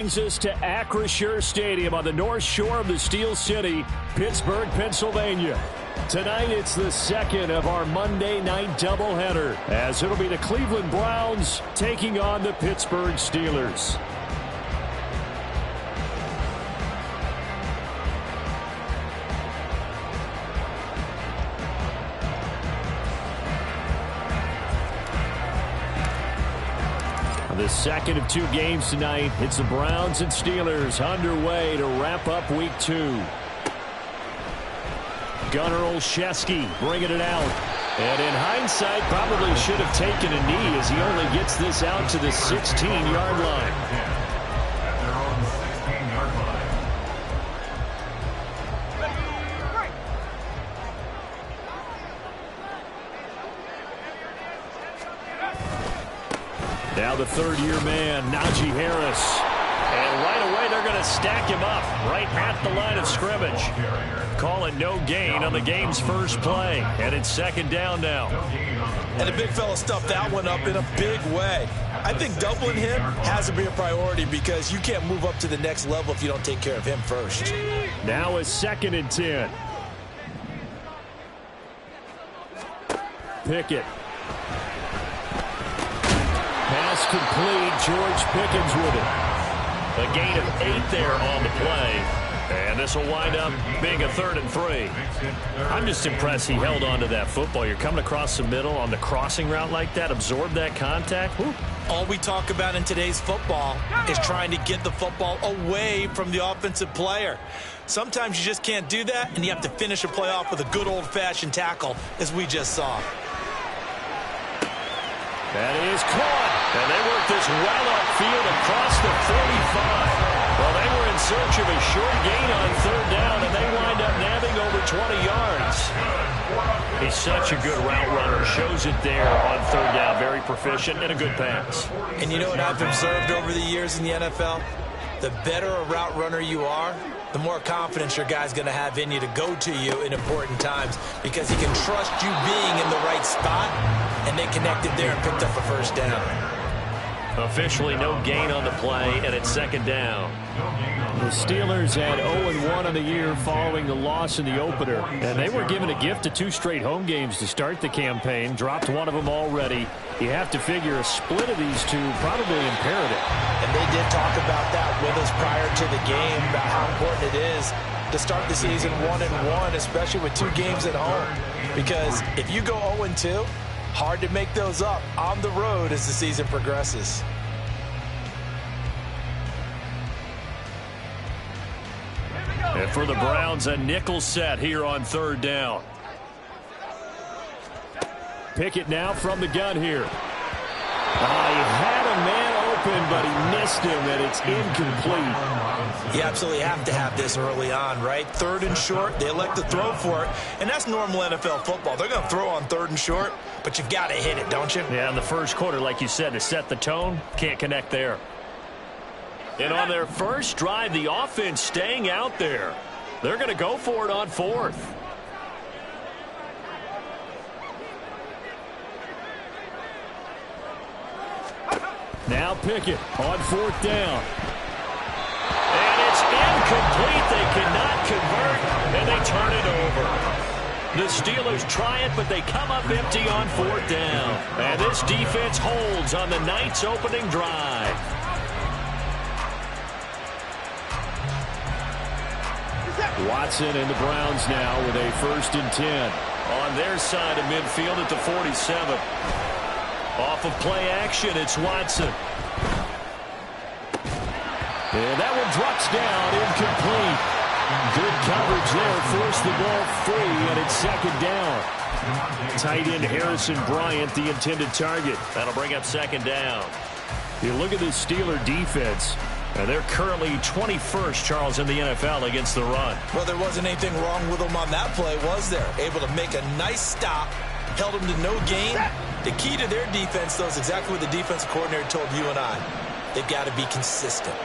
Brings us to Acrisure Stadium on the north shore of the Steel City, Pittsburgh, Pennsylvania. Tonight, it's the second of our Monday night doubleheader, as it'll be the Cleveland Browns taking on the Pittsburgh Steelers. The second of two games tonight. It's the Browns and Steelers underway to wrap up week 2. Gunnar Olszewski bringing it out. And in hindsight, probably should have taken a knee as he only gets this out to the 16-yard line. Now the third-year man, Najee Harris. And right away, they're going to stack him up right at the line of scrimmage. Call it no gain on the game's first play. And it's second down now. And the big fella stuffed that one up in a big way. I think doubling him has to be a priority because you can't move up to the next level if you don't take care of him first. Now it's 2nd and 10. Pickett. Pass complete. George Pickens with it. A gain of 8 there on the play. And this will wind up being a 3rd and 3. I'm just impressed he held on to that football. You're coming across the middle on the crossing route like that, absorb that contact. Whew. All we talk about in today's football is trying to get the football away from the offensive player. Sometimes you just can't do that, and you have to finish a play off with a good old-fashioned tackle, as we just saw. That is caught. And they work this well upfield across the 45. Well, they were in search of a short gain on 3rd down, and they wind up nabbing over 20 yards. He's such a good route runner. Shows it there on 3rd down. Very proficient and a good pass. And you know what I've observed over the years in the NFL? The better a route runner you are, the more confidence your guy's going to have in you to go to you in important times because he can trust you being in the right spot, and they connected there and picked up a 1st down. Officially no gain on the play, and it's 2nd down. The Steelers had 0-1 on the year following the loss in the opener, and they were given a gift of 2 straight home games to start the campaign. Dropped one of them already. You have to figure a split of these two probably imperative. And they did talk about that with us prior to the game, about how important it is to start the season 1-1, especially with 2 games at home. Because if you go 0-2, hard to make those up on the road as the season progresses. And for the Browns, a nickel set here on 3rd down. Pickett now from the gun here. He had a man open, but he missed him, and it's incomplete. You absolutely have to have this early on, right? 3rd and short, they elect to throw for it, and that's normal NFL football. They're going to throw on 3rd and short, but you've got to hit it, don't you? Yeah, in the first quarter, like you said, to set the tone, can't connect there. And on their first drive, the offense staying out there. They're going to go for it on 4th. Now Pickett on 4th down. And it's incomplete. They cannot convert, and they turn it over. The Steelers try it, but they come up empty on 4th down. And this defense holds on the night's opening drive. Watson and the Browns now with a 1st and 10 on their side of midfield at the 47. Off of play action, it's Watson. And that one drops down, incomplete. Good coverage there, forced the ball free, and it's 2nd down. Tight end Harrison Bryant, the intended target. That'll bring up 2nd down. You look at the Steeler defense, and they're currently 21st, Charles, in the NFL against the run. Well, there wasn't anything wrong with them on that play, was there? Able to make a nice stop, held them to no gain. The key to their defense, though, is exactly what the defense coordinator told you and I. They've got to be consistent.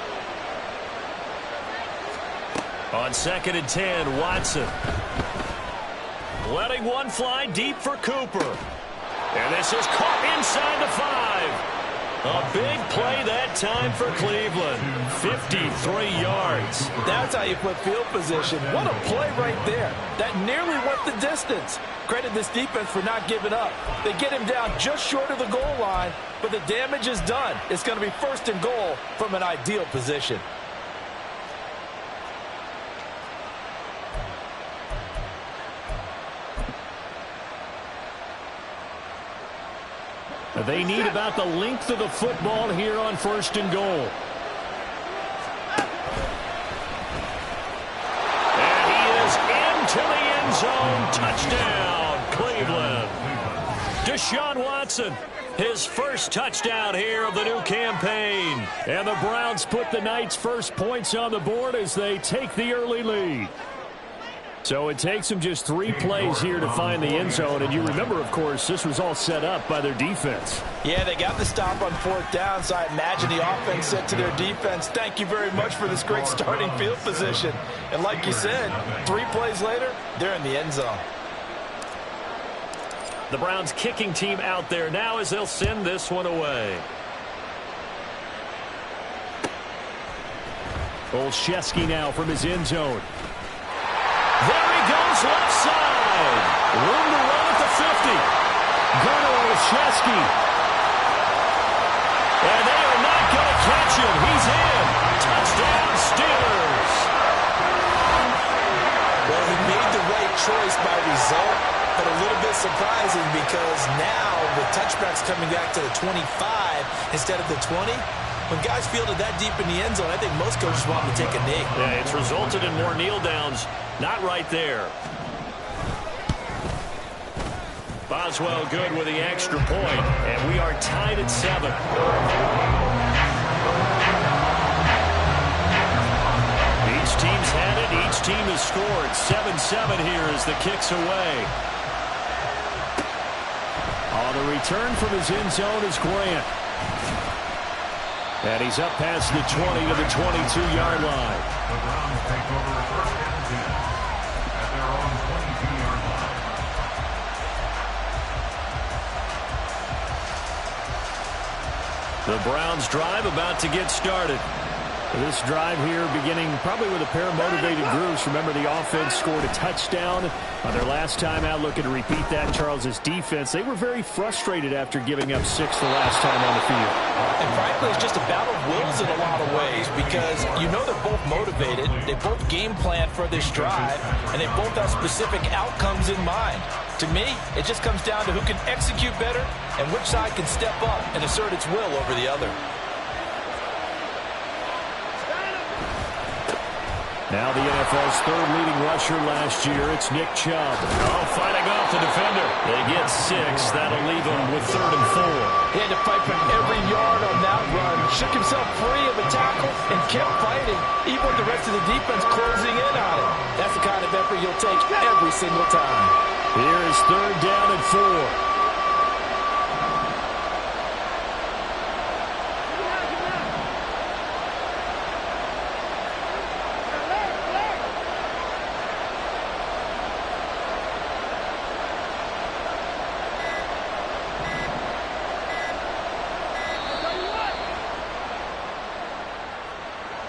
On 2nd and 10, Watson. Letting one fly deep for Cooper. And this is caught inside the 5. A big play that time for Cleveland. 53 yards. That's how you put field position. What a play right there. That nearly went the distance. Credit this defense for not giving up. They get him down just short of the goal line, but the damage is done. It's going to be 1st and goal from an ideal position. They need about the length of the football here on 1st and goal. And he is into the end zone. Touchdown, Cleveland. Deshaun Watson, his first touchdown here of the new campaign. And the Browns put the Knights' first points on the board as they take the early lead. So it takes them just 3 plays here to find the end zone. And you remember, of course, this was all set up by their defense. Yeah, they got the stop on 4th down, so I imagine the offense said to their defense, thank you very much for this great starting field position. And like you said, 3 plays later, they're in the end zone. The Browns kicking team out there now as they'll send this one away. Olszewski now from his end zone. There he goes, left side. Room to run at the 50. Gunnar Olszewski. And they are not going to catch him. He's in. Touchdown, Steelers. Well, he made the right choice by result, but a little bit surprising because now with touchbacks coming back to the 25 instead of the 20, when guys fielded that deep in the end zone, I think most coaches want them to take a knee. Yeah, it's resulted in more kneel downs. Not right there. Boswell good with the extra point, and we are tied at 7. Each team's had it. Each team has scored. 7-7 here as the kick's away. On the return from his end zone is Grant. And he's up past the 20 to the 22-yard line. The Browns take over the first and 10 at their own 22-yard line. The Browns drive about to get started. This drive here beginning probably with a pair of motivated groups. Remember, the offense scored a touchdown on their last time out. Looking to repeat that. Charles's defense, they were very frustrated after giving up 6 the last time on the field. And frankly, it's just a battle of wills in a lot of ways because you know they're both motivated. They both game plan for this drive, and they both have specific outcomes in mind. To me, it just comes down to who can execute better and which side can step up and assert its will over the other. Now the NFL's 3rd leading rusher last year, it's Nick Chubb. Oh, fighting off the defender. They get 6. That'll leave them with 3rd and 4. He had to fight for every yard on that run. Shook himself free of a tackle and kept fighting, even with the rest of the defense closing in on him. That's the kind of effort you'll take every single time. Here is 3rd down and 4.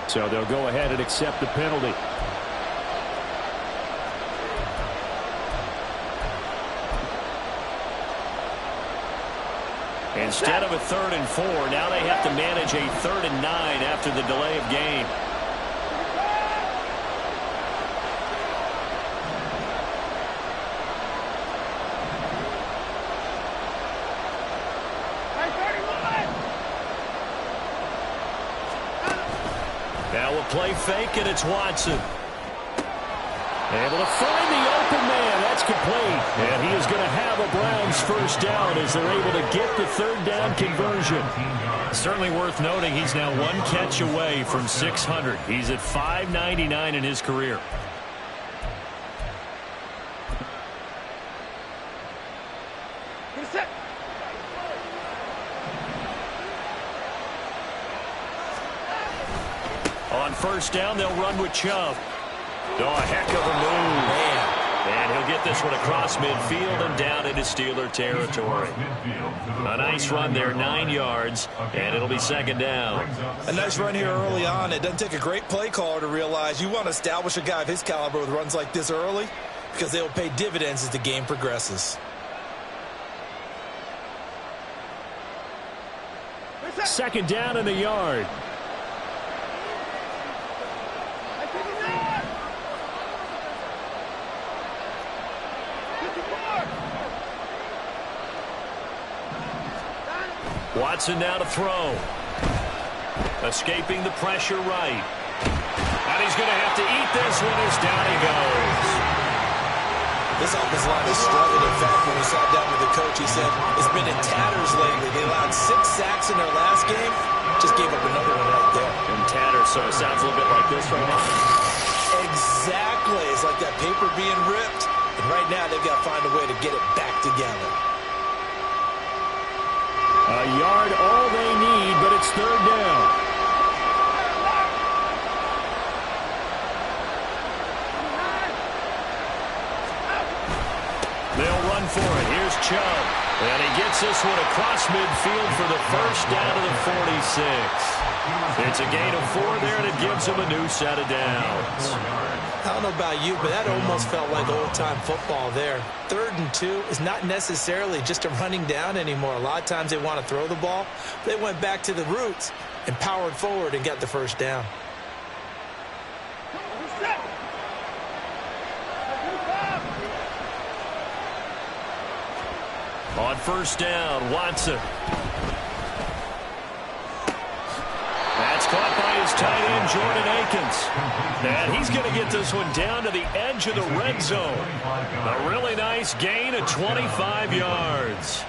So they'll go ahead and accept the penalty. Instead of a 3rd and 4, now they have to manage a 3rd and 9 after the delay of game. Now a play fake, and it's Watson. Able to find the open man. That's complete. And he is going to have a Browns first down as they're able to get the 3rd down conversion. Certainly worth noting he's now 1 catch away from 600. He's at 599 in his career. On first down, they'll run with Chubb. Oh, a heck of a move. Man, And he'll get this one across midfield and down into Steeler territory. A nice run there, 9 yards, and it'll be second down. A nice run here early on. It doesn't take a great play caller to realize you want to establish a guy of his caliber with runs like this early, because they will pay dividends as the game progresses. Second down and a yard. Watson now to throw. Escaping the pressure right. And he's going to have to eat this one as down he goes. This offensive line is struggling. In fact, when we sat down with the coach, he said it's been in tatters lately. They allowed 6 sacks in their last game. Just gave up another one right there. In tatters, so it sounds a little bit like this right now. Exactly. It's like that paper being ripped. And right now, they've got to find a way to get it back together. A yard all they need, but it's third down. They'll run for it. Here's Chubb. And he gets this one across midfield for the first down to the 46. It's a gain of 4 there, and it gives him a new set of downs. I don't know about you, but that almost felt like old-time football there. 3rd and 2 is not necessarily just a running down anymore. A lot of times they want to throw the ball. They went back to the roots and powered forward and got the first down. On first down, Watson. That's caught by his tight end, Jordan Akins. And he's going to get this one down to the edge of the red zone. A really nice gain of 25 yards.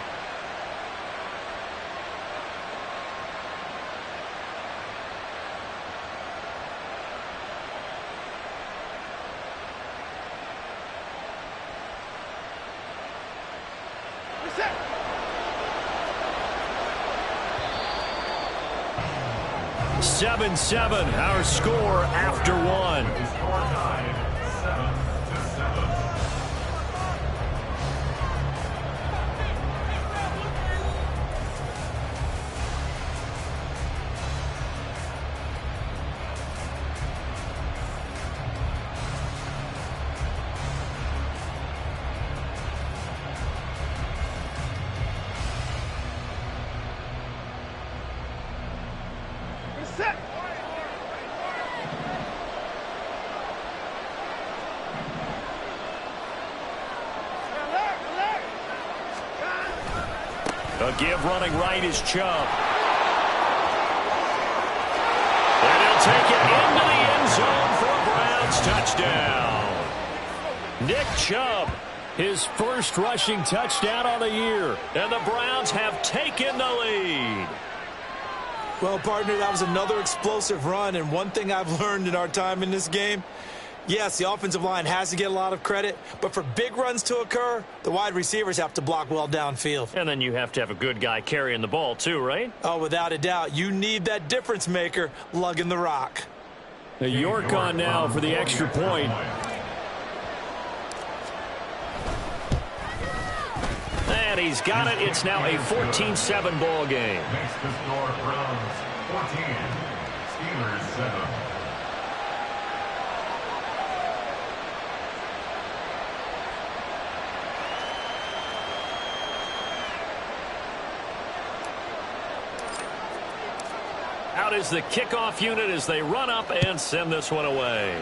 Seven, our score after 1. A give running right is Chubb. And he'll take it into the end zone for a Browns touchdown. Nick Chubb, his first rushing touchdown on the year. And the Browns have taken the lead. Well, partner, that was another explosive run. And one thing I've learned in our time in this game, yes, the offensive line has to get a lot of credit, but for big runs to occur, the wide receivers have to block well downfield. And then you have to have a good guy carrying the ball too, right? Oh, without a doubt. You need that difference maker lugging the rock. York on now for the extra point. And he's got it. It's now a 14-7 ball game. Makes the score Browns 14, Steelers 7. Out is the kickoff unit as they run up and send this one away.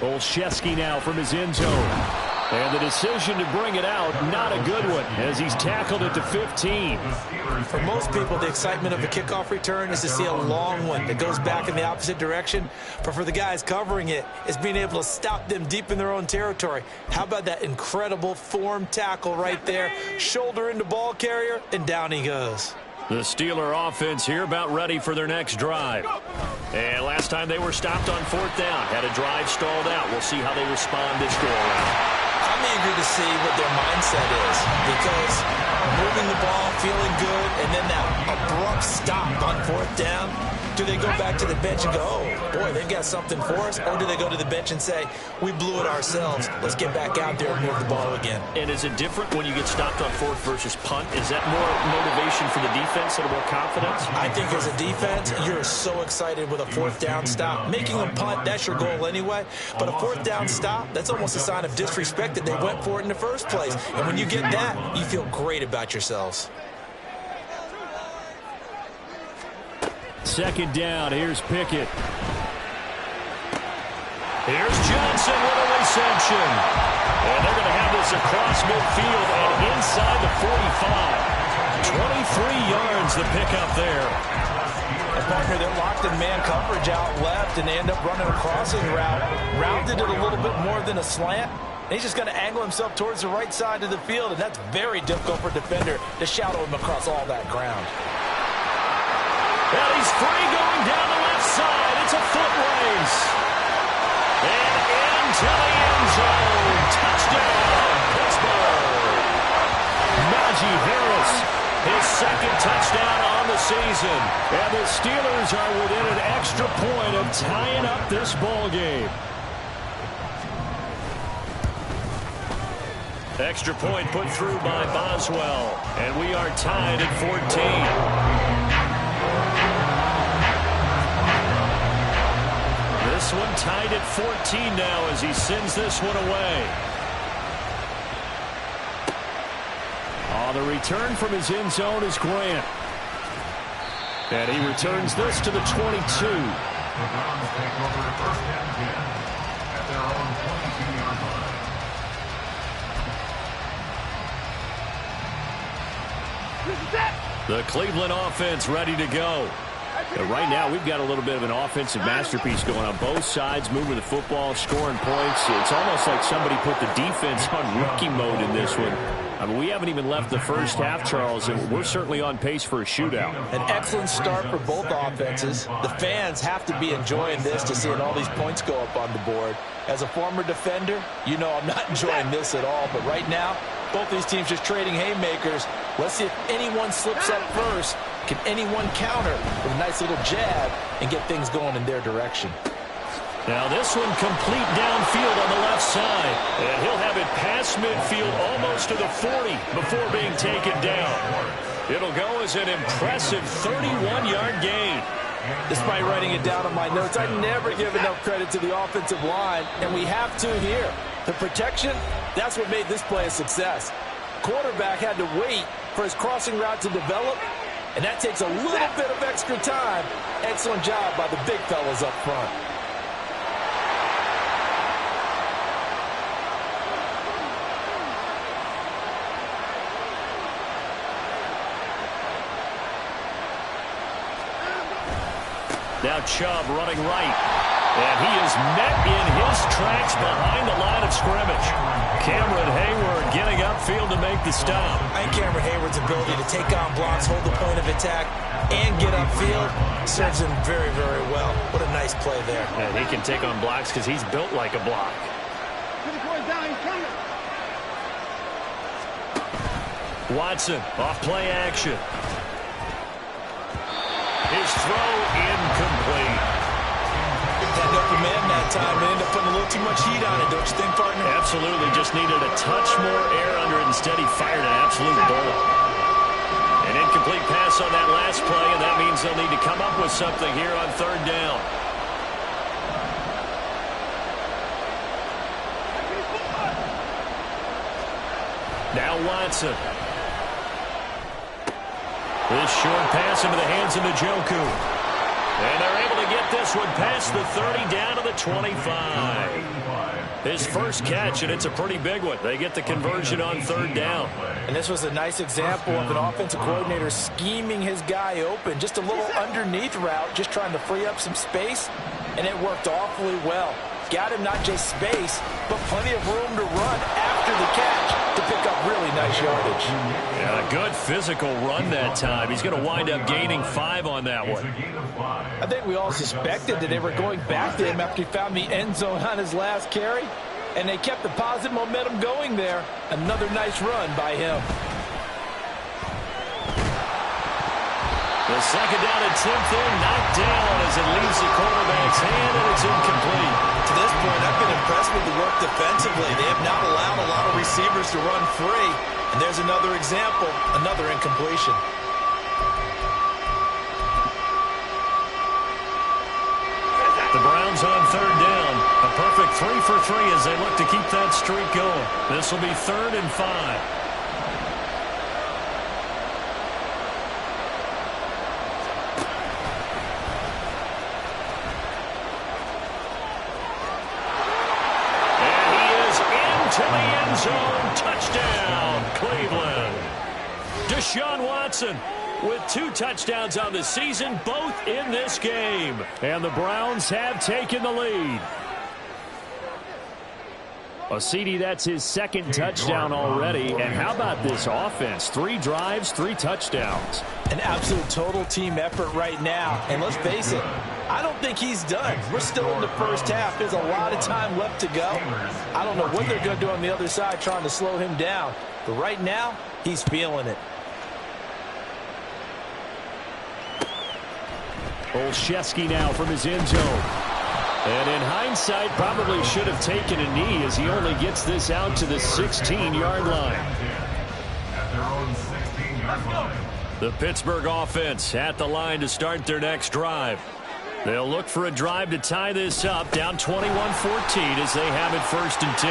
Olszewski now from his end zone. And the decision to bring it out, not a good one, as he's tackled it to 15. For most people, the excitement of a kickoff return is to see a long one that goes back in the opposite direction. But for the guys covering it, it's being able to stop them deep in their own territory. How about that incredible form tackle right there? Shoulder into ball carrier, and down he goes. The Steeler offense here about ready for their next drive. And last time they were stopped on 4th down. Had a drive stalled out. We'll see how they respond this go around. I'm I'm eager to see what their mindset is, because moving the ball, feeling good, and then that abrupt stop on 4th down, do they go back to the bench and go, oh, boy, they've got something for us? Or do they go to the bench and say, we blew it ourselves, let's get back out there and move the ball again? And is it different when you get stopped on 4th versus punt? Is that more motivation for the defense and more confidence? I think as a defense, you're so excited with a 4th down stop. Making them punt, that's your goal anyway. But a 4th down stop, that's almost a sign of disrespect that they went for it in the first place. And when you get that, you feel great about yourselves. 2nd down. Here's Pickett. Here's Johnson with a reception. And they're going to have this across midfield and inside the 45. 23 yards the pickup there. And partner, they're locked in man coverage out left, and they end up running a crossing route. Rounded it a little bit more than a slant. And he's just going to angle himself towards the right side of the field, and that's very difficult for a defender to shadow him across all that ground. And he's free going down the left side. It's a foot race. And into the end zone. Touchdown, Pittsburgh. Najee Harris, his 2nd touchdown on the season. And the Steelers are within an extra point of tying up this ball game. Extra point put through by Boswell. And we are tied at 14. This one tied at 14 now as he sends this one away. The return from his end zone is Grant. And he returns this to the 22. The Browns take over 1st and 10 at their own 22-yard line. The Cleveland offense ready to go. But right now, we've got a little bit of an offensive masterpiece going on both sides, moving the football, scoring points. It's almost like somebody put the defense on rookie mode in this one. I mean, we haven't even left the first half, Charles, and we're certainly on pace for a shootout. An excellent start for both offenses. The fans have to be enjoying this to seeing all these points go up on the board. As a former defender, you know I'm not enjoying this at all. But right now, both these teams just trading haymakers. Let's see if anyone slips up first. Can anyone counter with a nice little jab and get things going in their direction? Now this one complete downfield on the left side. And he'll have it past midfield almost to the 40 before being taken down. It'll go as an impressive 31-yard gain. Despite writing it down on my notes, I never give enough credit to the offensive line, and we have to here. The protection, that's what made this play a success. Quarterback had to wait for his crossing route to develop, and that takes a little bit of extra time. Excellent job by the big fellas up front. Now Chubb running right. And he is met in his tracks behind the line of scrimmage. Cameron Hayward getting upfield to make the stop. I think Cameron Hayward's ability to take on blocks, hold the point of attack, and get upfield serves him very, very well. What a nice play there. And he can take on blocks because he's built like a block. Watson off play action. His throw incomplete. Had open man that time and ended up putting a little too much heat on it, don't you think, partner? Absolutely. Just needed a touch more air under it. Instead, he fired an absolute bullet. An incomplete pass on that last play, and that means they'll need to come up with something here on 3rd down. Now Watson. This short pass into the hands of Njoku. And they're able to get this one past the 30 down to the 25. His first catch, and it's a pretty big one. They get the conversion on 3rd down. And this was a nice example of an offensive coordinator scheming his guy open. Just a little underneath route, just trying to free up some space, and it worked awfully well. Got him not just space, but plenty of room to run after the catch to pick up really nice yardage. Yeah, a good physical run that time. He's going to wind up gaining 5 on that one. I think we all suspected that they were going back to him after he found the end zone on his last carry. And they kept the positive momentum going there. Another nice run by him. The second down attempt there, knocked down as it leaves the quarterback's hand, and it's incomplete. To this point, I've been impressed with the work defensively. They have not allowed a lot of receivers to run free. And there's another example, another incompletion. The Browns on third down. A perfect 3 for 3 as they look to keep that streak going. This will be 3rd and 5. To the end zone, touchdown, Cleveland. Deshaun Watson with 2 touchdowns on the season, both in this game. And the Browns have taken the lead. CD, that's his 2nd touchdown already. And how about this offense? 3 drives, 3 touchdowns. An absolute total team effort right now. And let's face it, I don't think he's done. We're still in the first half. There's a lot of time left to go. I don't know what they're going to do on the other side trying to slow him down. But right now, he's feeling it. Olszewski now from his end zone. And in hindsight, probably should have taken a knee as he only gets this out to the 16-yard line. At their own 16-yard line. The Pittsburgh offense at the line to start their next drive. They'll look for a drive to tie this up, down 21-14 as they have it 1st and 10.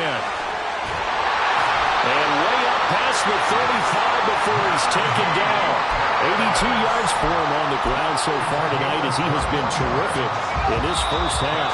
And way up past the 35 before he's taken down. 82 yards for him on the ground so far tonight as he has been terrific in this first half.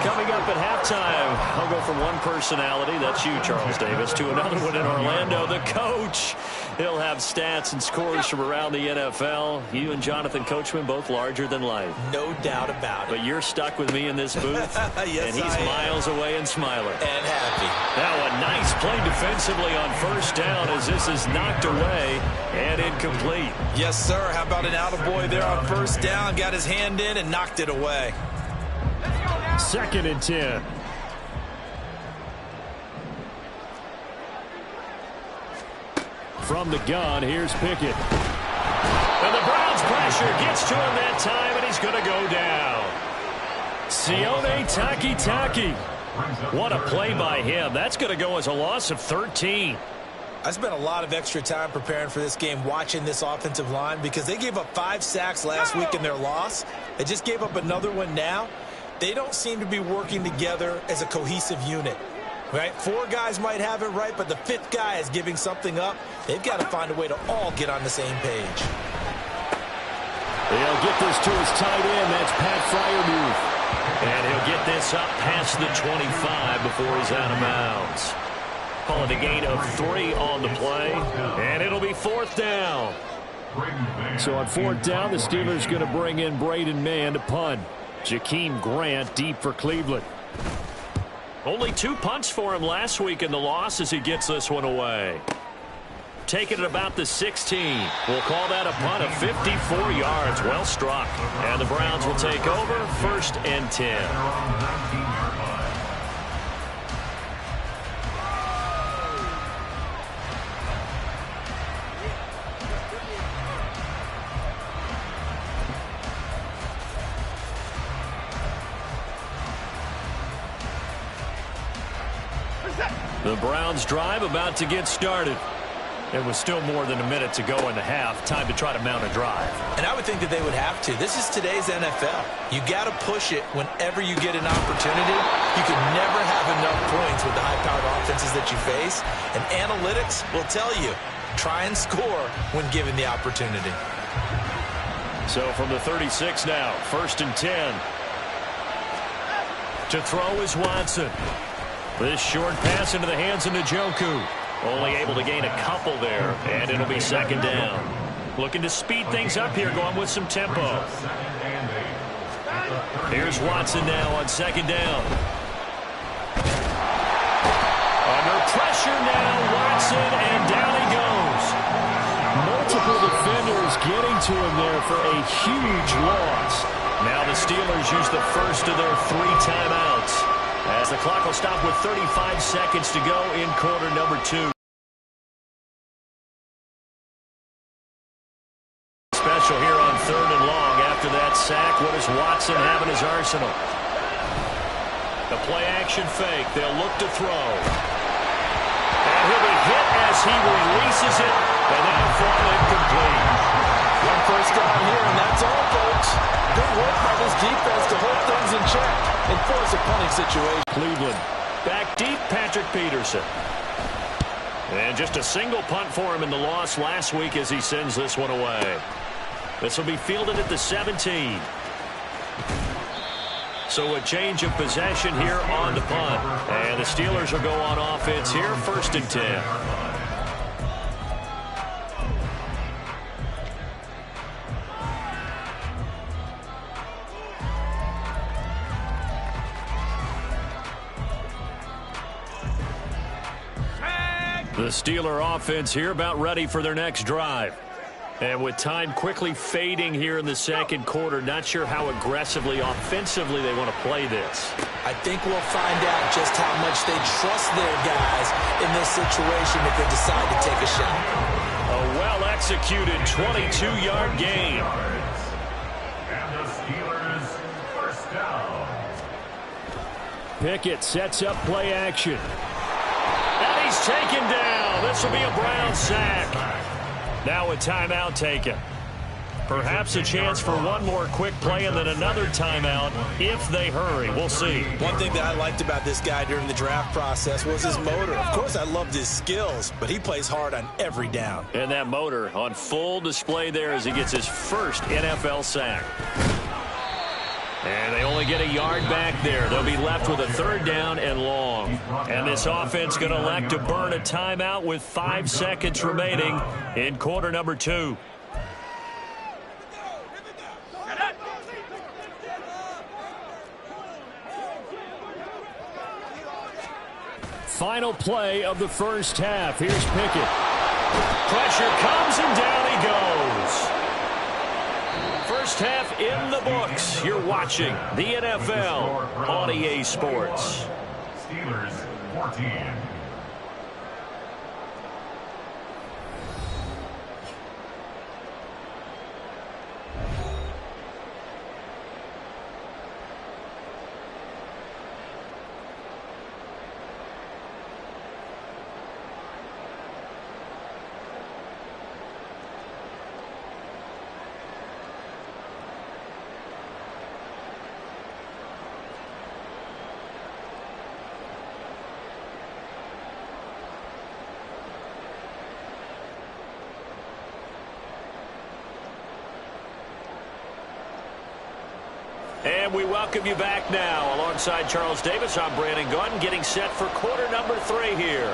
Coming up at halftime, I'll go from one personality, that's you, Charles Davis, to another one in Orlando, the coach. He'll have stats and scores from around the NFL. You and Jonathan Coachman, both larger than life. No doubt about it. But you're stuck with me in this booth, yes, and he's miles away and smiling. And happy. Now a nice play defensively on 1st down as this is knocked away and incomplete. Yes, sir. How about an attaboy there on 1st down? Got his hand in and knocked it away. 2nd and 10. From the gun, here's Pickett. And the Browns pressure gets to him that time, and he's going to go down. Sione Takitaki. What a play by him. That's going to go as a loss of 13. I spent a lot of extra time preparing for this game watching this offensive line because they gave up 5 sacks last week in their loss. They just gave up another one now. They don't seem to be working together as a cohesive unit. Right? 4 guys might have it right, but the 5th guy is giving something up. They've got to find a way to all get on the same page. They'll get this to his tight end. That's Pat Freiermuth. And he'll get this up past the 25 before he's out of bounds. Call it a gain of 3 on the play. And it'll be 4th down. So on 4th down, the Steelers going to bring in Braden Mann to punt. Jakeem Grant deep for Cleveland. Only 2 punts for him last week in the loss as he gets this one away. Taking it about the 16. We'll call that a punt of 54 yards. Well struck. And the Browns will take over 1st and 10. The Browns drive about to get started. There was still more than a minute to go in the half. Time to try to mount a drive. And I would think that they would have to. This is today's NFL. You got to push it whenever you get an opportunity. You can never have enough points with the high-powered offenses that you face. And analytics will tell you, try and score when given the opportunity. So from the 36 now, 1st and 10. To throw is Watson. This short pass into the hands of Njoku. Only able to gain a couple there, and it'll be 2nd down. Looking to speed things up here, going with some tempo. Here's Watson now on 2nd down. Under pressure now, Watson, and down he goes. Multiple defenders getting to him there for a huge loss. Now the Steelers use the first of their 3 timeouts. As the clock will stop with 35 seconds to go in quarter number 2. Special here on 3rd and long. After that sack, what does Watson have in his arsenal? The play-action fake. They'll look to throw. And he'll be hit as he releases it, and that'll fall incomplete. One first down here, and that's all, folks. Good work by this defense to hold things in check and force a punting situation. Cleveland back deep, Patrick Peterson. And just a single punt for him in the loss last week as he sends this one away. This will be fielded at the 17. So a change of possession here on the punt. And the Steelers will go on offense here, 1st and 10. The Steeler offense here about ready for their next drive. And with time quickly fading here in the 2nd quarter, not sure how aggressively, offensively they want to play this. I think we'll find out just how much they trust their guys in this situation if they decide to take a shot. A well-executed 22-yard gain. And the Steelers first down. Pickett sets up play action. And he's taken down. This will be a Brown sack. Now a timeout taken. Perhaps a chance for one more quick play and then another timeout if they hurry. We'll see. One thing that I liked about this guy during the draft process was his motor. Of course, I loved his skills, but he plays hard on every down. And that motor on full display there as he gets his first NFL sack. And they only get a yard back there. They'll be left with a 3rd down and long. And this offense going to elect to burn a timeout with 5 seconds remaining in quarter number 2. Final play of the first half. Here's Pickett. Pressure comes and down he goes. First half in the books. You're watching the NFL on EA Sports. Steelers 14. And we welcome you back now. Alongside Charles Davis, I'm Brandon Gaudin, getting set for quarter number 3 here.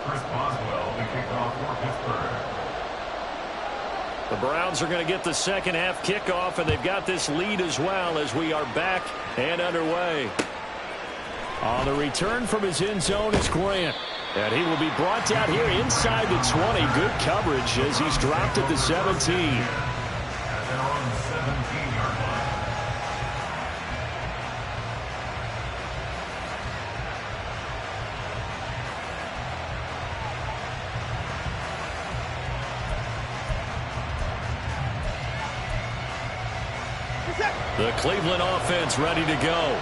Chris Boswell, the kickoff for Pittsburgh. The Browns are going to get the second half kickoff, and they've got this lead as well as we are back and underway. On the return from his end zone is Grant. And he will be brought down here inside the 20. Good coverage as he's dropped at the 17. At their own 17-yard line. The Cleveland offense ready to go.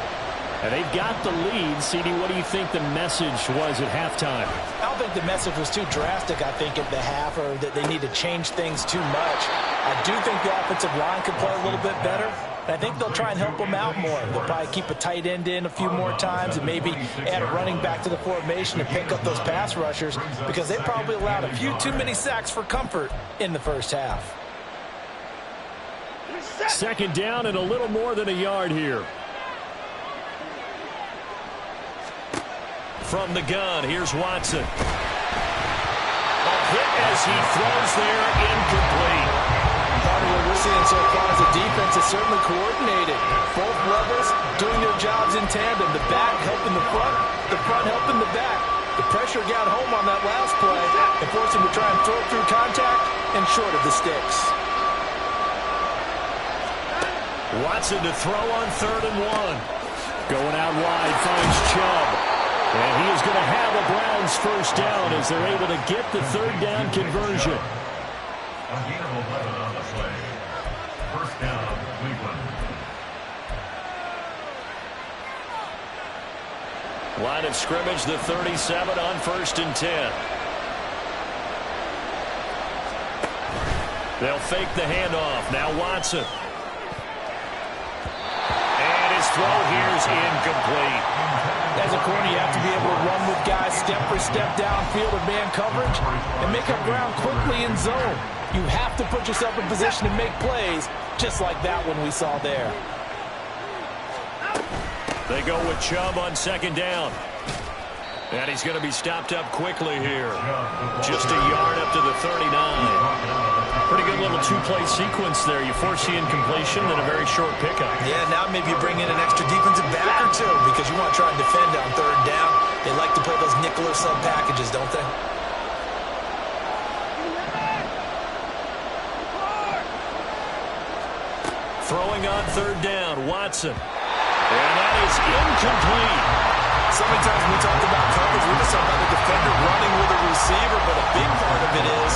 And they've got the lead. CD, what do you think the message was at halftime? I don't think the message was too drastic, I think, at the half, or that they need to change things too much. I do think the offensive line could play a little bit better. And I think they'll try and help them out more. They'll probably keep a tight end in a few more times and maybe add a running back to the formation to pick up those pass rushers, because they probably allowed a few too many sacks for comfort in the first half. Second down and a little more than a yard here. from the gun. Here's Watson. A hit as he throws there, incomplete. Part of what we're seeing so far as a defense is certainly coordinated. Both levels doing their jobs in tandem. The back helping the front helping the back. The pressure got home on that last play and forced him to try and throw through contact and short of the sticks. Watson to throw on 3rd and 1. Going out wide, finds Chubb. And he is going to have a Browns first down as they're able to get the 3rd down conversion. A gain of 11 on the play. First down, Cleveland. Line of scrimmage, the 37 on 1st and 10. They'll fake the handoff. Now Watson. And his throw here is incomplete. As a corner, you have to be able to run with guys step for step downfield of man coverage and make up ground quickly in zone. You have to put yourself in position to make plays, just like that one we saw there. They go with Chubb on 2nd down. And he's going to be stopped up quickly here. Just a yard up to the 39. Pretty good little 2-play sequence there. You force the incompletion, then a very short pickup. Yeah, now maybe you bring in an extra defensive back or two because you want to try and defend on 3rd down. They like to play those nickel or sub packages, don't they? Throwing on 3rd down, Watson. And that is incomplete. So many times when we talk about coverage, we just talk about the defender running with a receiver, but a big part of it is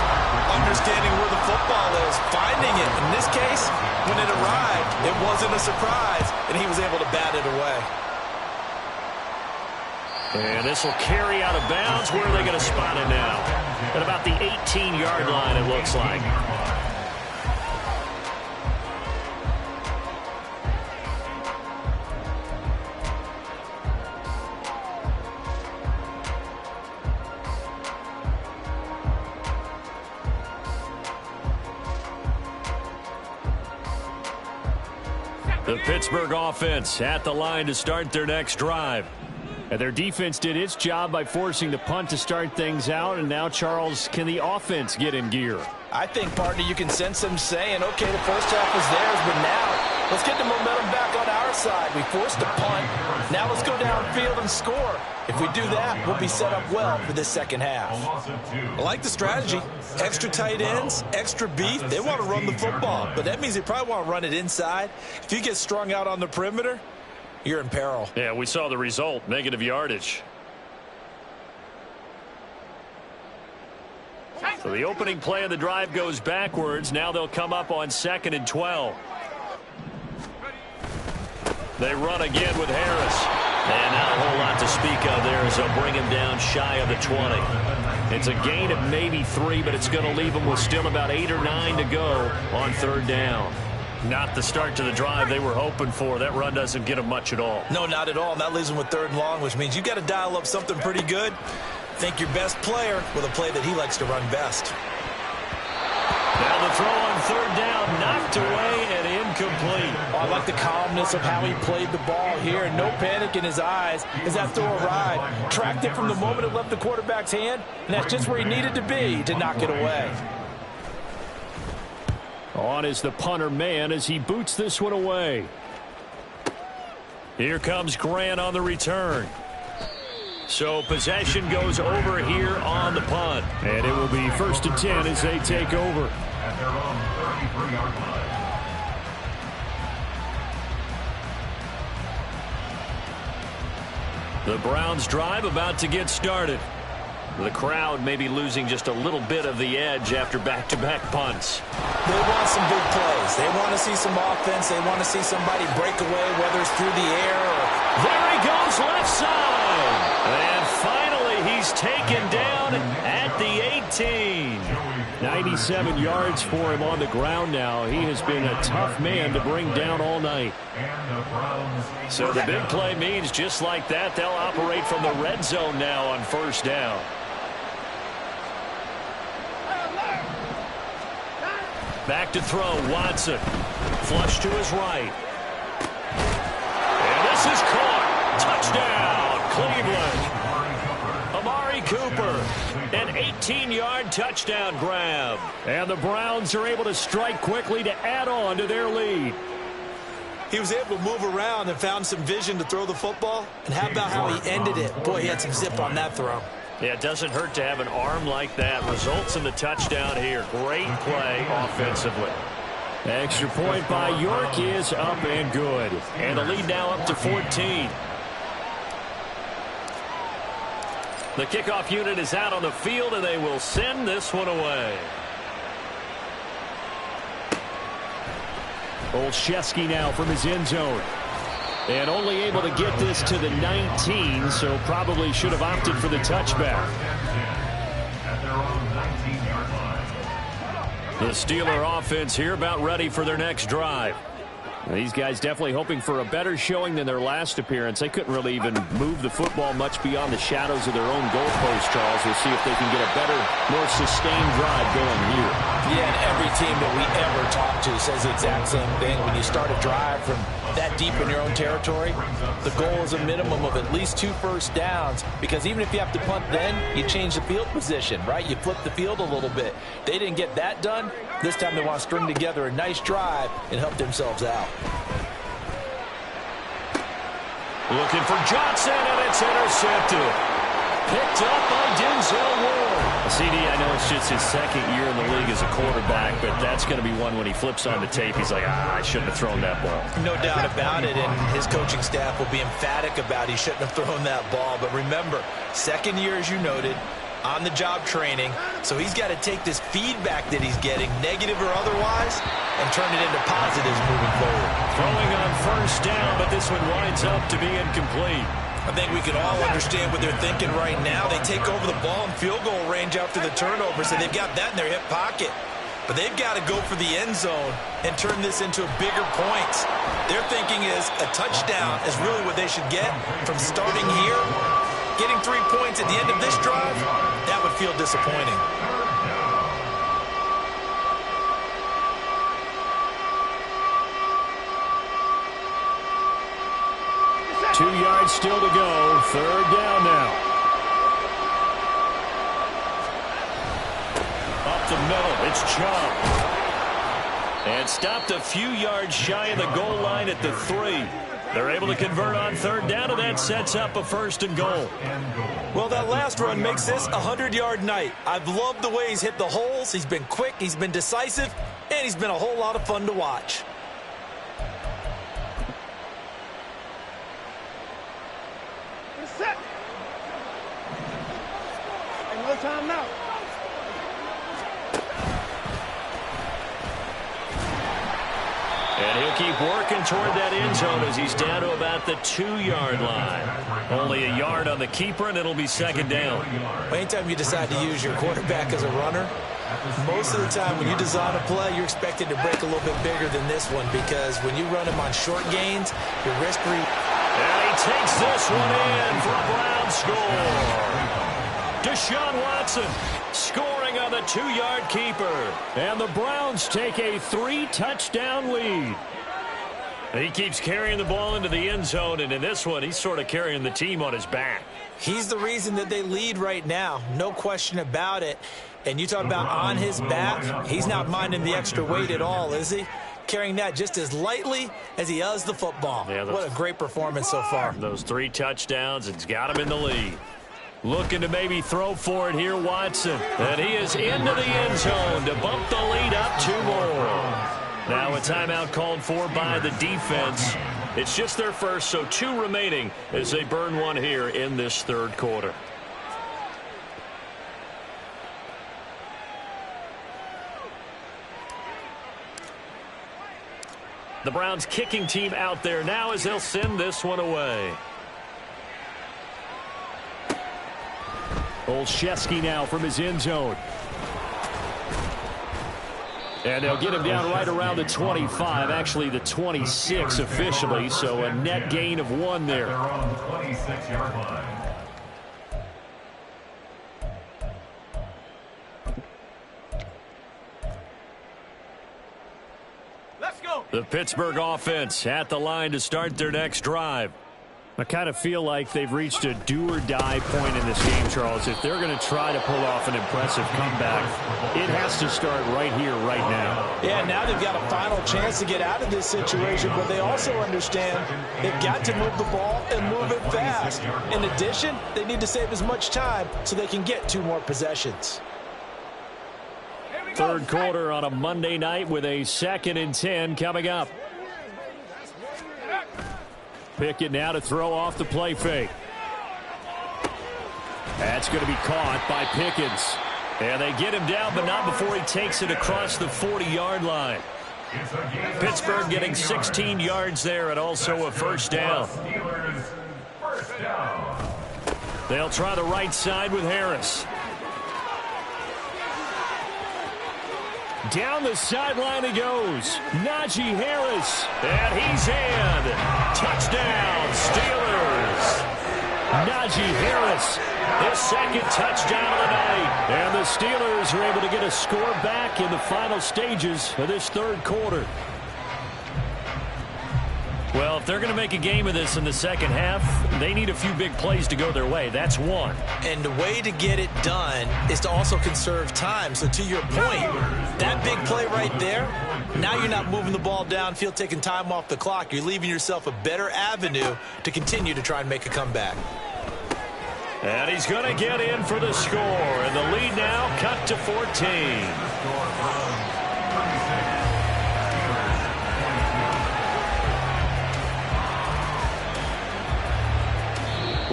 understanding where the football is, finding it. In this case, when it arrived, it wasn't a surprise, and he was able to bat it away. And this will carry out of bounds. Where are they going to spot it now? At about the 18-yard line, it looks like. The Pittsburgh offense at the line to start their next drive. And their defense did its job by forcing the punt to start things out. And now, Charles, can the offense get in gear? I think, partner, you can sense them saying, okay, the first half was theirs, but now let's get the momentum back on our side. We forced a punt. Now let's go downfield and score. If we do that, we'll be set up well for this second half. I like the strategy. Extra tight ends, extra beef. They want to run the football, but that means they probably want to run it inside. If you get strung out on the perimeter, you're in peril. Yeah, we saw the result, negative yardage. So the opening play of the drive goes backwards. Now they'll come up on 2nd and 12. They run again with Harris. And not a whole lot to speak of there as they'll bring him down shy of the 20. It's a gain of maybe 3, but it's going to leave them with still about 8 or 9 to go on 3rd down. Not the start to the drive they were hoping for. That run doesn't get them much at all. No, not at all. And that leaves them with 3rd and long, which means you got to dial up something pretty good. Think your best player with a play that he likes to run best. Now the throw on 3rd down, knocked away and incomplete. Oh, I like the calmness of how he played the ball here. No panic in his eyes as that throw arrived. Tracked it from the moment it left the quarterback's hand, and that's just where he needed to be to knock it away. On is the punter man as he boots this one away. Here comes Grant on the return. So possession goes over here on the punt. And it will be 1st and 10 as they take over. At their own 33-yard line. The Browns drive about to get started. The crowd may be losing just a little bit of the edge after back-to-back punts. They want some big plays. They want to see some offense. They want to see somebody break away, whether it's through the air or... There he goes, left side. And finally, he's taken down at the 18. 97 yards for him on the ground now. He has been a tough man to bring down all night. So the big play means just like that, they'll operate from the red zone now on 1st down. Back to throw, Watson. Flush to his right. And this is caught. Touchdown, Cleveland. Amari Cooper, an 18-yard touchdown grab. And the Browns are able to strike quickly to add on to their lead. He was able to move around and found some vision to throw the football. And how about how he ended it? Boy, he had some zip on that throw. Yeah, it doesn't hurt to have an arm like that. Results in the touchdown here. Great play offensively. Extra point by York is up and good. And the lead now up to 14. The kickoff unit is out on the field, and they will send this one away. Olszewski now from his end zone. And only able to get this to the 19, so probably should have opted for the touchback. The Steeler offense here about ready for their next drive. These guys definitely hoping for a better showing than their last appearance. They couldn't really even move the football much beyond the shadows of their own goalpost, Charles. We'll see if they can get a better, more sustained drive going here. Yeah, and every team that we ever talk to says the exact same thing. When you start a drive from that deep in your own territory, the goal is a minimum of at least 2 first downs, because even if you have to punt then, you change the field position, right? You flip the field a little bit. They didn't get that done. This time they want to string together a nice drive and help themselves out. Looking for Johnson, and it's intercepted. Picked up by Denzel Ward. CD, I know it's just his second year in the league as a quarterback, but that's going to be one when he flips on the tape. He's like, I shouldn't have thrown that ball. No doubt about it, and his coaching staff will be emphatic about he shouldn't have thrown that ball. But remember, second year, as you noted, on-the-job training, so he's got to take this feedback that he's getting, negative or otherwise, and turn it into positives moving forward. Throwing on first down, but this one winds up to be incomplete. I think we can all understand what they're thinking right now. They take over the ball in field goal range after the turnover, so they've got that in their hip pocket. But they've got to go for the end zone and turn this into bigger points. Their thinking is a touchdown is really what they should get from starting here. Getting 3 points at the end of this drive, that would feel disappointing. Two yards still to go. Third down now. Up the middle, it's Chubb. And stopped a few yards shy of the goal line at the 3. They're able to convert on third down, and that sets up a first and goal. Well, that last run makes this a 100-yard night. I've loved the way he's hit the holes. He's been quick, he's been decisive, and he's been a whole lot of fun to watch. Set. And no time now. And he'll keep working toward that end zone as he's down to about the 2-yard line. Only a yard on the keeper, and it'll be second down. Anytime you decide to use your quarterback as a runner, most of the time when you design a play, you're expected to break a little bit bigger than this one, because when you run him on short gains, your risk-free... And he takes this one in for a Brown score. Deshaun Watson scoring on the 2-yard keeper. And the Browns take a 3-touchdown lead. He keeps carrying the ball into the end zone, and in this one, he's sort of carrying the team on his back. He's the reason that they lead right now, no question about it. And you talk about on his back, he's not minding the extra weight at all, is he? Carrying that just as lightly as he does the football. Yeah, what a great performance so far. Those 3 touchdowns, it's got him in the lead. Looking to maybe throw for it here, Watson. And he is into the end zone to bump the lead up 2 more. Now a timeout called for by the defense. It's just their first, so 2 remaining as they burn one here in this third quarter. The Browns kicking team out there now as they'll send this one away. Olszewski now from his end zone. And they'll get him down right around the 25, actually the 26 officially, so a net gain of 1 there. They're on the 26-yard line. Let's go. The Pittsburgh offense at the line to start their next drive. I kind of feel like they've reached a do-or-die point in this game, Charles. If they're going to try to pull off an impressive comeback, it has to start right here, right now. Yeah, now they've got a final chance to get out of this situation, but they also understand they've got to move the ball and move it fast. In addition, they need to save as much time so they can get 2 more possessions. Third quarter on a Monday night with a 2nd and 10 coming up. Pickett now to throw off the play fake. That's going to be caught by Pickens. And they get him down, but not before he takes it across the 40-yard line. Pittsburgh getting 16 yards there and also a first down. They'll try the right side with Harris. Down the sideline he goes. Najee Harris. And he's in. Touchdown, Steelers. Najee Harris, his 2nd touchdown of the night. And the Steelers are able to get a score back in the final stages of this 3rd quarter. Well, if they're going to make a game of this in the 2nd half, they need a few big plays to go their way. That's one. And the way to get it done is to also conserve time. So to your point, that big play right there, now you're not moving the ball downfield, taking time off the clock. You're leaving yourself a better avenue to continue to try and make a comeback. And he's going to get in for the score. And the lead now cut to 14.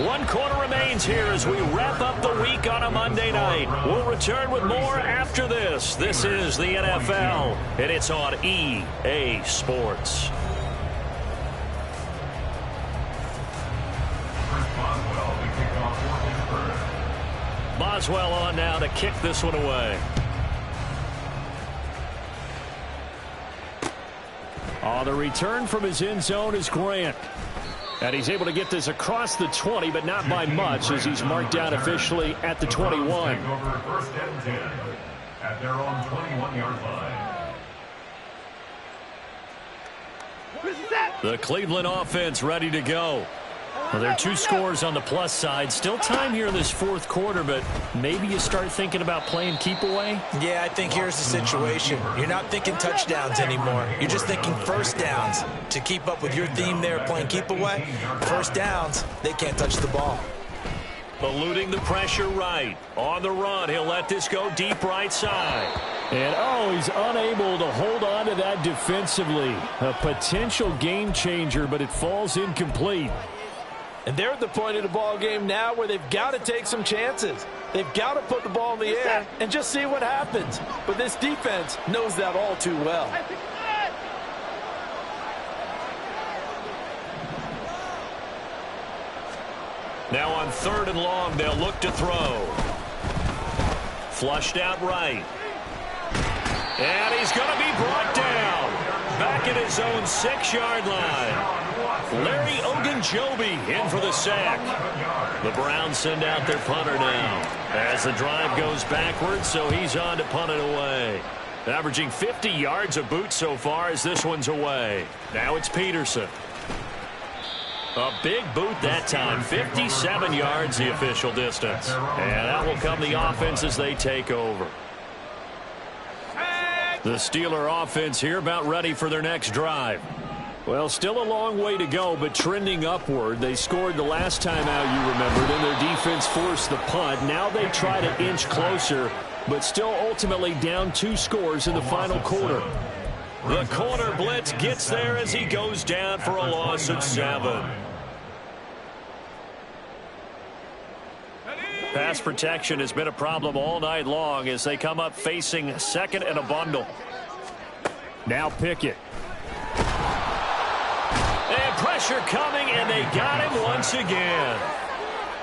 One quarter remains here as we wrap up the week on a Monday night. We'll return with more after this. This is the NFL, and it's on EA Sports. Boswell on now to kick this one away. On the return from his end zone is Grant. And he's able to get this across the 20, but not by much, as he's marked down officially at the 21. First and 10 at their own 21-yard line. The Cleveland offense ready to go. Well, there are 2 scores on the plus side. Still time here in this 4th quarter, but maybe you start thinking about playing keep away? Yeah, I think here's the situation. You're not thinking touchdowns anymore. You're just thinking first downs. To keep up with your theme there, playing keep away, first downs, they can't touch the ball. Eluding the pressure right. On the run, he'll let this go deep right side. And, he's unable to hold on to that defensively. A potential game changer, but it falls incomplete. And they're at the point of the ball game now where they've got to take some chances. They've got to put the ball in the air and just see what happens. But this defense knows that all too well. Now on 3rd and long, they'll look to throw. Flushed out right. And he's going to be brought down. Back at his own 6-yard line. Larry Ogunjobi in for the sack. The Browns send out their punter now as the drive goes backwards, so he's on to punt it away. Averaging 50 yards a boot so far as this one's away. Now it's Peterson. A big boot that time. 57 yards the official distance. And that will come the offense as they take over. The Steeler offense here about ready for their next drive. Well, still a long way to go, but trending upward. They scored the last time out, you remember. Then their defense forced the punt. Now they try to inch closer, but still ultimately down 2 scores in the final quarter. The corner blitz gets there as he goes down for a loss of 7. Pass protection has been a problem all night long as they come up facing 2nd and a bundle. Now Pickett. And pressure coming, and they got him once again.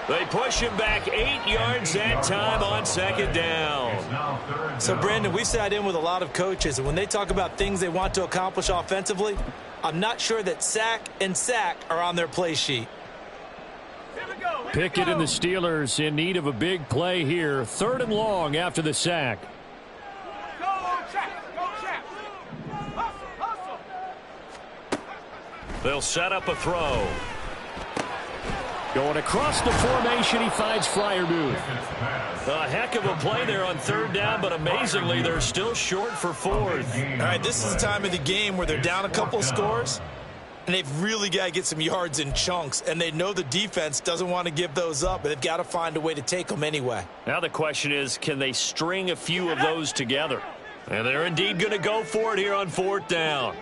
They push him back 8 yards that time on 2nd down. So, Brandon, we sat in with a lot of coaches, and when they talk about things they want to accomplish offensively, I'm not sure that sack and sack are on their play sheet. Pickett and the Steelers in need of a big play here. 3rd and long after the sack. They'll set up a throw. Going across the formation, he finds Freiermuth. A heck of a play there on third down, but amazingly, they're still short for fourth. All right, this is the time of the game where they're down a couple of scores, and they've really got to get some yards in chunks, and they know the defense doesn't want to give those up, but they've got to find a way to take them anyway. Now the question is, can they string a few of those together? And they're indeed going to go for it here on fourth down.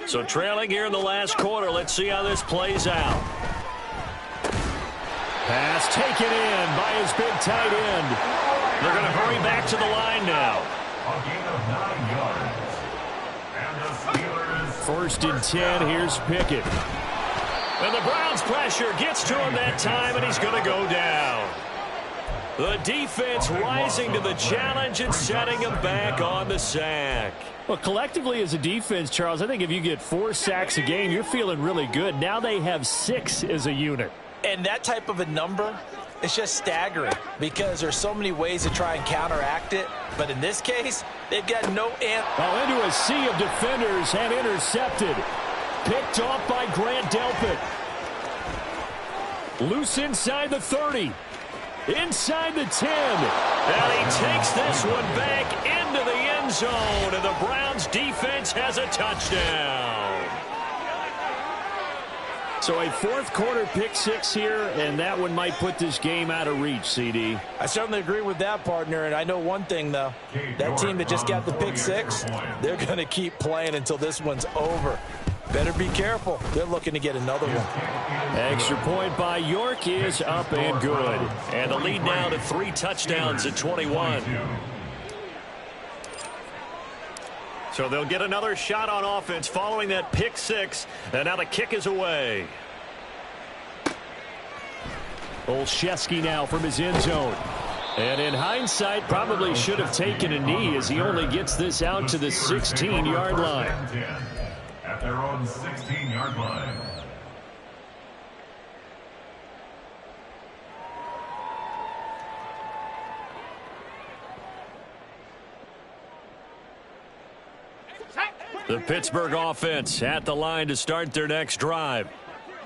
So trailing here in the last quarter, let's see how this plays out. Pass taken in by his big tight end. They're going to hurry back to the line now. A gain of 9 yards. And the Steelers. 1st and 10, here's Pickett. And the Browns' pressure gets to him that time, and he's going to go down. The defense rising to the challenge and setting him back on the sack. Well, collectively as a defense, Charles, I think if you get 4 sacks a game, you're feeling really good. Now they have 6 as a unit. And that type of a number is just staggering because there's so many ways to try and counteract it. But in this case, they've got no answer. Into a sea of defenders and intercepted. Picked off by Grant Delpit. Loose inside the 30. Inside the 10. And he takes this one back into the end zone. And the Browns defense has a touchdown. So a 4th quarter pick 6 here, and that one might put this game out of reach, CD. I certainly agree with that, partner. And I know one thing, though. That team that just got the pick 6, they're going to keep playing until this one's over. Better be careful. They're looking to get another one. Extra point by York is up and good. And the lead now to 3 touchdowns at 21. So they'll get another shot on offense following that pick 6. And now the kick is away. Olszewski now from his end zone. And in hindsight, probably should have taken a knee as he only gets this out to the 16-yard line. At their own 16-yard line. The Pittsburgh offense at the line to start their next drive.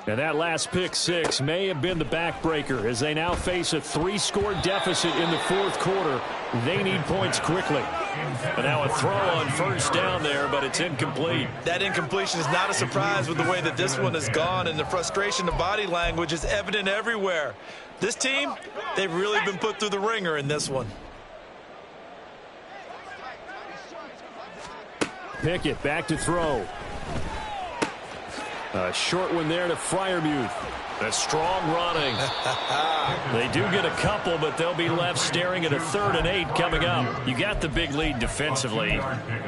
And that last pick 6 may have been the backbreaker as they now face a 3-score deficit in the 4th quarter. They need points quickly. And now a throw on 1st down there, but it's incomplete. That incompletion is not a surprise with the way that this one has gone, and the frustration of body language is evident everywhere. This team, they've really been put through the ringer in this one. Pickett back to throw. A short one there to Freiermuth. A strong running. They do get a couple, but they'll be left staring at a 3rd and 8 coming up. You got the big lead defensively.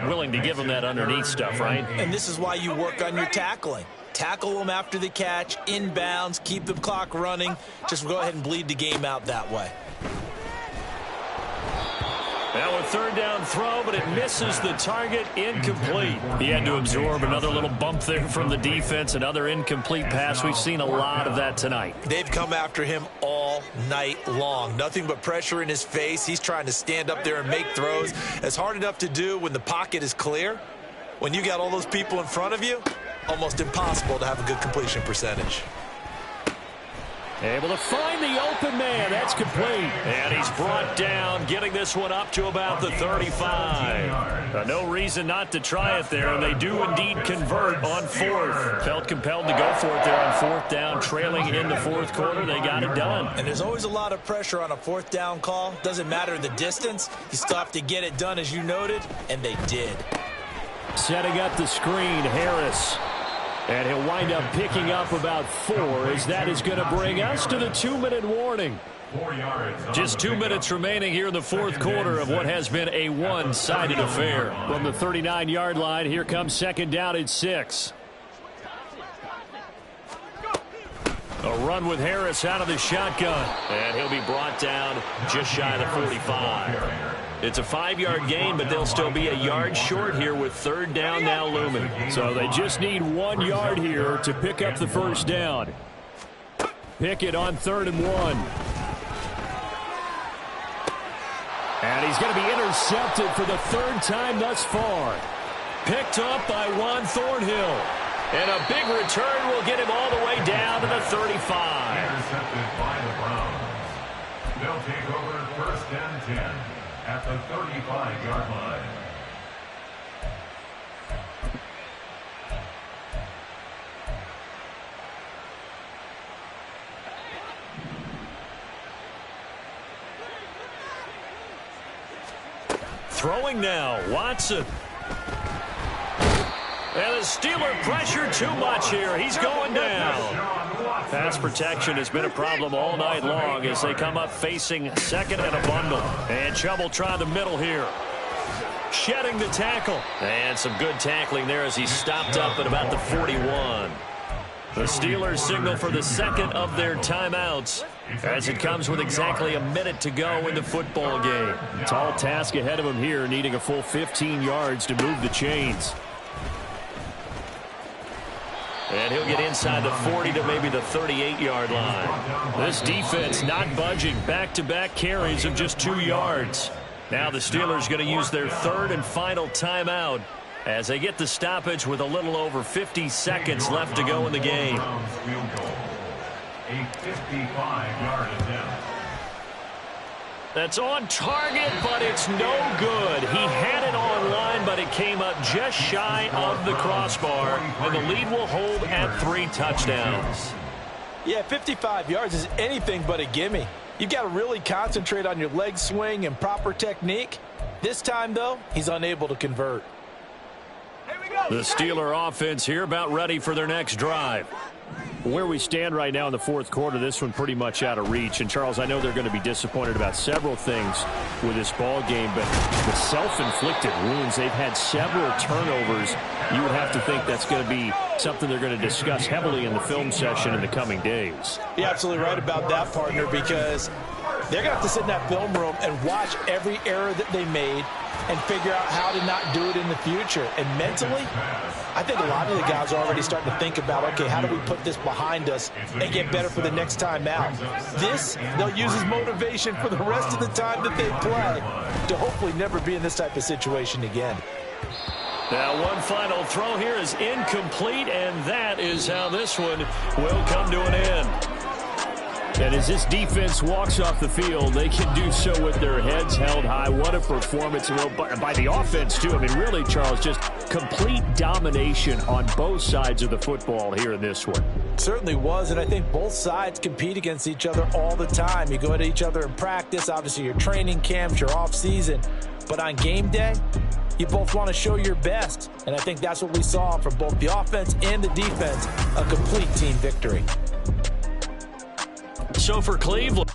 Willing to give them that underneath stuff, right? And this is why you work on your tackling. Tackle them after the catch, inbounds, keep the clock running. Just go ahead and bleed the game out that way. Now a 3rd down throw, but it misses the target, incomplete. He had to absorb another little bump there from the defense, another incomplete pass. We've seen a lot of that tonight. They've come after him all night long. Nothing but pressure in his face. He's trying to stand up there and make throws. It's hard enough to do when the pocket is clear. When you got all those people in front of you, almost impossible to have a good completion percentage. Able to find the open man. That's complete. And he's brought down, getting this one up to about the 35. No reason not to try it there, and they do indeed convert on 4th. Felt compelled to go for it there on 4th down, trailing in the 4th quarter. They got it done. And there's always a lot of pressure on a 4th down call. Doesn't matter the distance. You still have to get it done, as you noted, and they did. Setting up the screen, Harris. And he'll wind up picking up about 4 as that is going to bring us to the 2-minute warning. 4 yards. Just 2 minutes remaining here in the 4th quarter of what has been a one-sided affair. From the 39-yard line, here comes 2nd down at 6. A run with Harris out of the shotgun. And he'll be brought down just shy of the 45. It's a 5-yard gain, but they'll still be a yard short here with 3rd down now looming. So they just need 1 yard here to pick up the 1st down. Pickett on 3rd and 1. And he's going to be intercepted for the 3rd time thus far. Picked up by Juan Thornhill. And a big return will get him all the way down to the 35. Intercepted by the Browns. They'll take over first and 10 at the 35-yard line. Throwing now, Watson. And the Steeler pressure too much here. He's going down. Pass protection has been a problem all night long as they come up facing second and a bundle. And Chubb will try the middle here. Shedding the tackle. And some good tackling there as he stopped up at about the 41. The Steelers signal for the second of their timeouts as it comes with exactly a minute to go in the football game. Tall task ahead of him here, needing a full 15 yards to move the chains. And he'll get inside the 40 to maybe the 38-yard line. This defense not budging. Back-to-back carries of just 2 yards. Now the Steelers going to use their third and final timeout as they get the stoppage with a little over 50 seconds left to go in the game. A 55-yard attempt. That's on target, but it's no good. He had it on line, but it came up just shy of the crossbar, and the lead will hold at 3 touchdowns. Yeah, 55 yards is anything but a gimme. You've got to really concentrate on your leg swing and proper technique. This time, though, he's unable to convert. The Steeler offense here about ready for their next drive. Where we stand right now in the fourth quarter, this one pretty much out of reach. And, Charles, I know they're going to be disappointed about several things with this ball game, but the self-inflicted wounds, they've had several turnovers. You would have to think that's going to be something they're going to discuss heavily in the film session in the coming days. You're absolutely right about that, partner, because they're going to have to sit in that film room and watch every error that they made and figure out how to not do it in the future. And mentally, I think a lot of the guys are already starting to think about, okay, how do we put this behind us and get better for the next time out? This, they'll use as motivation for the rest of the time that they play to hopefully never be in this type of situation again. Now one final throw here is incomplete, and that is how this one will come to an end. And as this defense walks off the field, they can do so with their heads held high. What a performance by the offense, too. I mean, really, Charles, just complete domination on both sides of the football here in this one. Certainly was, and I think both sides compete against each other all the time. You go at each other in practice, obviously your training camps, your off-season. But on game day, you both want to show your best. And I think that's what we saw from both the offense and the defense, a complete team victory. So for Cleveland,